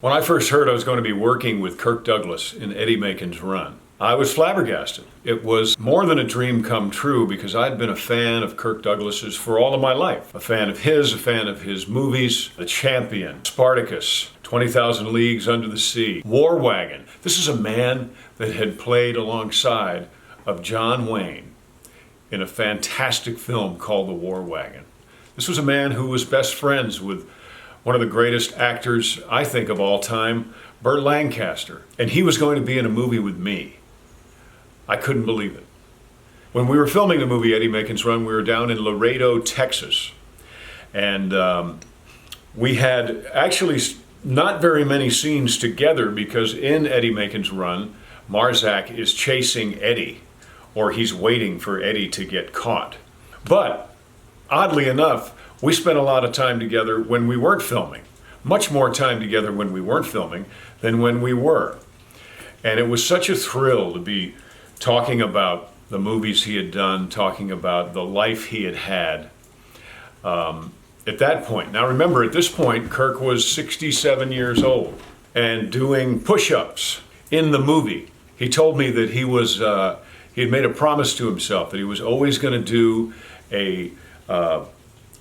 When I first heard I was going to be working with Kirk Douglas in Eddie Macon's run, I was flabbergasted. It was more than a dream come true because I'd been a fan of Kirk Douglas's for all of my life. A fan of his movies, The Champion, Spartacus, 20,000 Leagues Under the Sea, War Wagon. This is a man that had played alongside of John Wayne in a fantastic film called The War Wagon. This was a man who was best friends with one of the greatest actors, I think, of all time, Burt Lancaster. And he was going to be in a movie with me. I couldn't believe it. When we were filming the movie Eddie Macon's Run, we were down in Laredo, Texas. And we had actually not very many scenes together because in Eddie Macon's Run, Marzak is chasing Eddie, or he's waiting for Eddie to get caught. But oddly enough, we spent a lot of time together when we weren't filming. Much more time together when we weren't filming than when we were. And it was such a thrill to be talking about the movies he had done, talking about the life he had had at that point. Now remember, at this point, Kirk was 67 years old and doing push-ups in the movie. He told me that he had made a promise to himself that he was always going to do a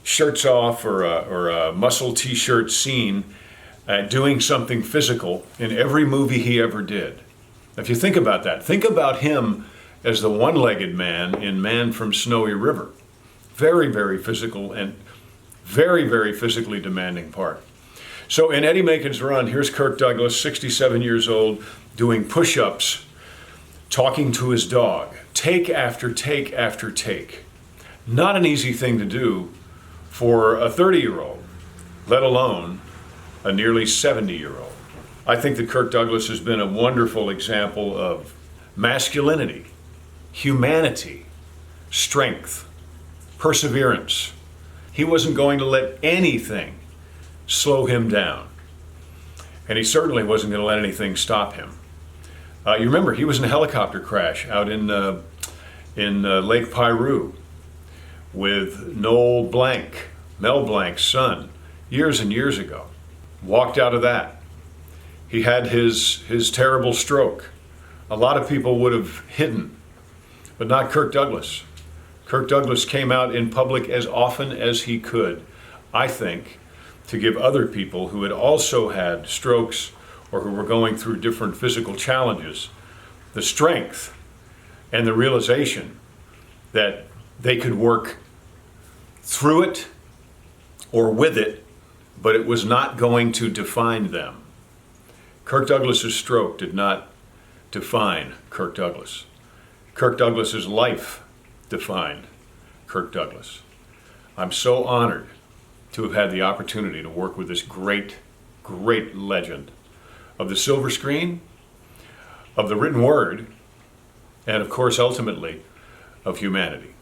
shirts off or a muscle t-shirt scene doing something physical in every movie he ever did. If you think about that, think about him as the one-legged man in Man from Snowy River. Very, very physical and very, very physically demanding part. So in Eddie Macon's Run, here's Kirk Douglas, 67 years old, doing push-ups, talking to his dog, take after take after take. Not an easy thing to do for a 30-year-old, let alone a nearly 70-year-old. I think that Kirk Douglas has been a wonderful example of masculinity, humanity, strength, perseverance. He wasn't going to let anything slow him down. And he certainly wasn't going to let anything stop him. You remember, he was in a helicopter crash out in Lake Piru with Noel Blanc, Mel Blanc's son, years and years ago. Walked out of that. He had his terrible stroke. A lot of people would have hidden, but not Kirk Douglas. Kirk Douglas came out in public as often as he could, I think, to give other people who had also had strokes or who were going through different physical challenges the strength and the realization that they could work through it or with it, but it was not going to define them. Kirk Douglas's stroke did not define Kirk Douglas. Kirk Douglas's life defined Kirk Douglas. I'm so honored to have had the opportunity to work with this great, great legend of the silver screen, of the written word, and of course, ultimately, of humanity.